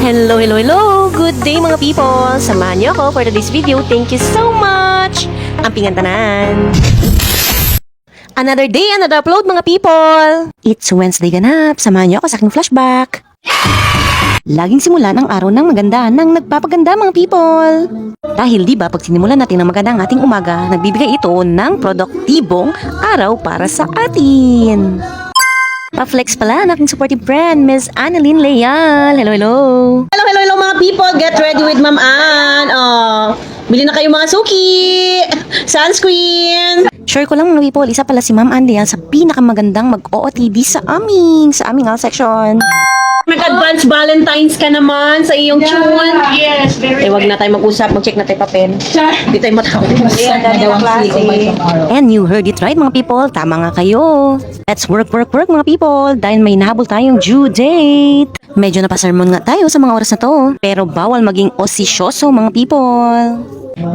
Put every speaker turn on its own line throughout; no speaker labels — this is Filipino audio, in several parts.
Hello, hello, hello! Good day mga people! Samahan niyo ako for today's video. Thank you so much! Ampingan tanan! Another day, another upload mga people! It's Wednesday ganap. Samahan niyo ako sa aking flashback. Laging simulan ang araw ng maganda ng nagpapaganda mga people. Dahil di ba pag sinimulan natin ng maganda ang ating umaga, nagbibigay ito ng produktibong araw para sa atin. Pa-flex pala ang aking supportive friend, Miss Annalyn Leal. Hello, hello. Hello, hello, hello mga people. Get ready with Ma'am Ann. Bili na kayo mga suki. Sunscreen. Sure ko lang mga people, isa pala si Ma'am Ann Leal sa pinakamagandang mag-OOTD sa aming section. Nag-advance Valentine's ka naman sa iyong tune.
Yes, very
Wag na tayo mag-usap, mag-check na tayo papel. Hindi tayo matawag. And you heard it right mga people, tama nga kayo. Let's work mga people dahil may nahabol tayong due date. Medyo napasermon nga tayo sa mga oras na to, pero bawal maging osisyoso mga people.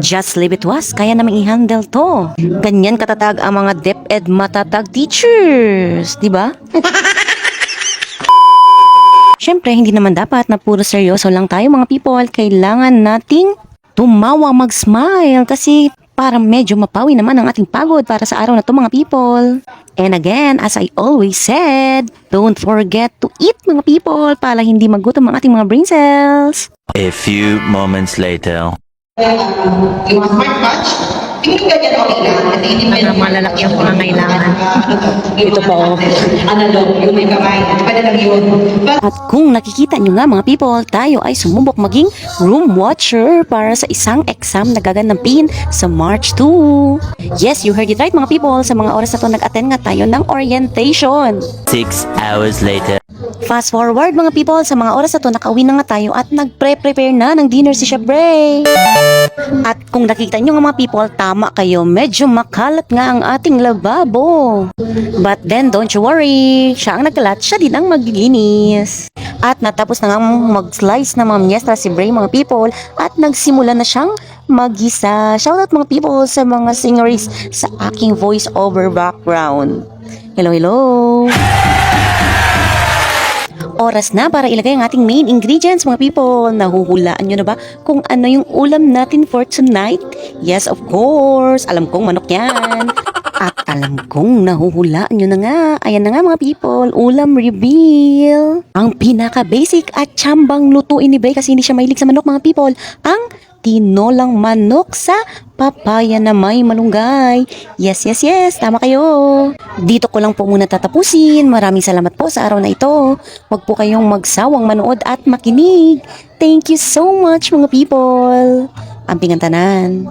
Just leave it to us, kaya namang i-handle to. Ganyan katatag ang mga DepEd matatag teachers, di ba? Siyempre, hindi naman dapat na puro seryoso lang tayo mga people. Kailangan nating tumawa, mag-smile kasi para medyo mapawi naman ang ating pagod para sa araw na to mga people. And again, as I always said, don't forget to eat mga people para hindi magutom ang ating mga brain cells.
A few moments later.
Yung smart watch, tingin ka dyan okay lang. Kasi hindi
Para malalaki ang pangangailangan.
Ito po. Analog, yung may kamay. Pwede lang yun.
At kung nakikita nyo nga mga people, tayo ay sumubok maging room watcher para sa isang exam na gaganampin sa March 2. Yes, you heard it right mga people. Sa mga oras na to nag-attend nga tayo ng orientation.
6 hours later.
Fast forward mga people, sa mga oras na to nakauwi na nga tayo at nagpre-prepare na ng dinner si Chef Bray. At kung nakikita nyo nga mga people, tama kayo, medyo makalat nga ang ating lababo. But then don't you worry, siya ang nagkalat, siya din ang maglilinis. At natapos na nga mag-slice na mga miyestra si Bray mga people at nagsimula na siyang mag-isa. Shoutout mga people sa mga singeries sa aking voice over background. Hello, hello! Oras na para ilagay ang ating main ingredients mga people. Nahuhulaan nyo na ba kung ano yung ulam natin for tonight? Yes, of course. Alam kong manok yan. At alam kong nahuhulaan nyo na nga. Ayan na nga mga people, ulam reveal. Ang pinaka-basic at tsambang lutuin ni Bray kasi hindi siya mahilig sa manok mga people. Ang tinolang manok sa papaya na may malunggay. Yes, yes, yes. Tama kayo. Dito ko lang po muna tatapusin. Maraming salamat po sa araw na ito. Huwag po kayong magsawang manood at makinig. Thank you so much mga people. Ampingan tanan.